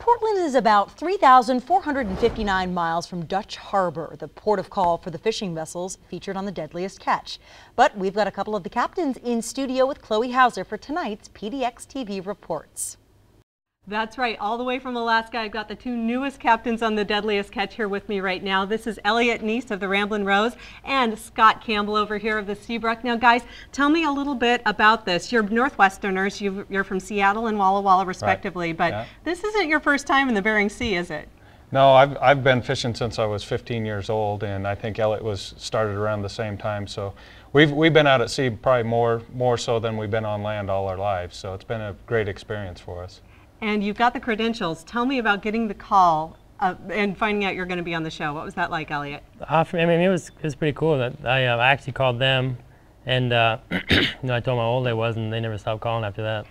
Portland is about 3,459 miles from Dutch Harbor, the port of call for the fishing vessels featured on the Deadliest catch. But we've got a couple of the captains in studio with Chloe Hauser for tonight's PDX TV reports. That's right, all the way from Alaska. I've got the two newest captains on the Deadliest catch here with me right now. This is Elliot Neese of the Ramblin' Rose and Scott Campbell over here of the Seabrook. Now guys, tell me a little bit about this. You're Northwesterners, you're from Seattle and Walla Walla respectively, right. But yeah. This isn't your first time in the Bering Sea, is it? No, I've been fishing since I was 15 years old, and I think Elliot was started around the same time. So we've been out at sea probably more so than we've been on land all our lives. So it's been a great experience for us. And you've got the credentials. Tell me about getting the call and finding out you're going to be on the show. What was that like, Elliot? I mean, it was pretty cool. That I actually called them, and I told them how old I was, and they never stopped calling after that.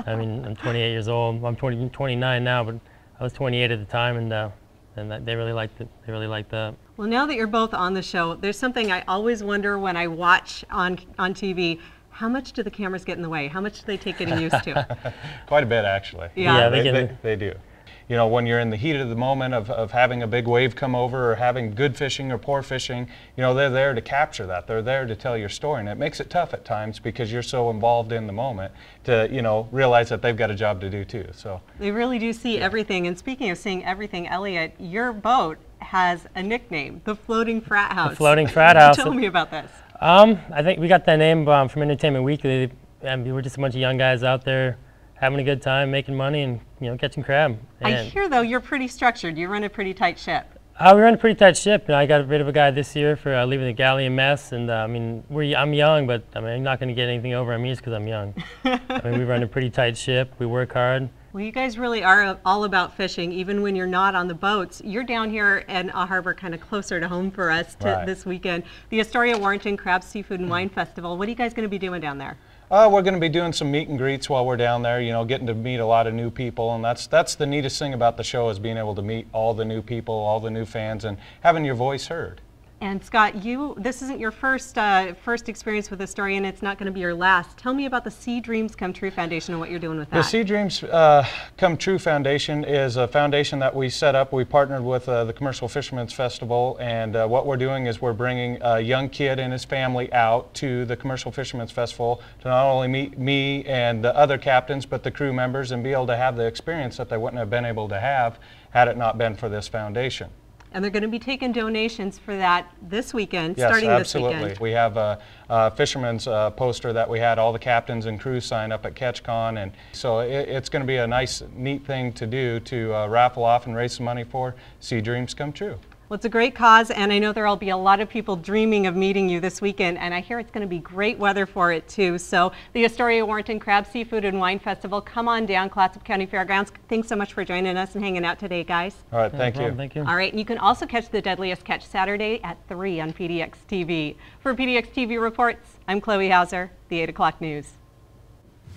I mean, I'm 28 years old. I'm 29 now, but I was 28 at the time, and they really liked it. They really liked that. Well, now that you're both on the show, there's something I always wonder when I watch on TV. How much do the cameras get in the way? How much do they take getting used to? Quite a bit, actually. Yeah, they do. You know, when you're in the heat of the moment of having a big wave come over or having good fishing or poor fishing, you know, they're there to capture that. They're there to tell your story, and it makes it tough at times because you're so involved in the moment to, you know, realize that they've got a job to do too. So they really do see everything. And speaking of seeing everything, Elliot, your boat has a nickname, the Floating Frat House. The Floating Frat House. Tell me about this. I think we got that name from Entertainment Weekly. And we're just a bunch of young guys out there having a good time, making money, and catching crab. And I hear though you're pretty structured. You run a pretty tight ship. We run a pretty tight ship. I got rid of a guy this year for leaving the galley a mess. And I mean, I'm young, but I mean, I'm not going to get anything over on me just because I'm young. I mean, we run a pretty tight ship. We work hard. Well, you guys really are all about fishing, even when you're not on the boats. You're down here in a harbor kind of closer to home for us this weekend. The Astoria Warrenton Crab, Seafood, and Wine Festival. What are you guys going to be doing down there? We're going to be doing some meet and greets while we're down there, you know, getting to meet a lot of new people. And that's the neatest thing about the show is being able to meet all the new people, all the new fans, and having your voice heard. And Scott, this isn't your first experience with Astoria, and it's not going to be your last. Tell me about the Sea Dreams Come True Foundation and what you're doing with that. The Sea Dreams Come True Foundation is a foundation that we set up. We partnered with the Commercial Fishermen's Festival, and what we're doing is we're bringing a young kid and his family out to the Commercial Fishermen's Festival to not only meet me and the other captains, but the crew members, and be able to have the experience that they wouldn't have been able to have had it not been for this foundation. And they're going to be taking donations for that this weekend, starting this weekend. Yes, absolutely. We have a fisherman's poster that we had all the captains and crews sign up at CatchCon, and so it's going to be a nice, neat thing to do to raffle off and raise some money for Sea Dreams Come True. Well, it's a great cause, and I know there will be a lot of people dreaming of meeting you this weekend, and I hear it's going to be great weather for it too. So the Astoria Warrenton Crab, Seafood, and Wine Festival, come on down, Clatsop County Fairgrounds. Thanks so much for joining us and hanging out today, guys. All right, thank you. Thank you. All right, and you can also catch the Deadliest Catch Saturday at 3 on PDX TV. For PDX TV Reports, I'm Chloe Hauser, the 8 o'clock news.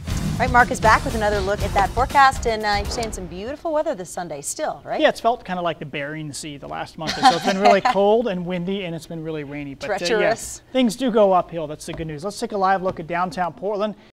All right, Mark is back with another look at that forecast, and you're saying some beautiful weather this Sunday still, right? Yeah, it's felt kind of like the Bering Sea the last month or so. It's been really cold and windy, and it's been really rainy. But treacherous. yeah, things do go uphill. That's the good news. Let's take a live look at downtown Portland.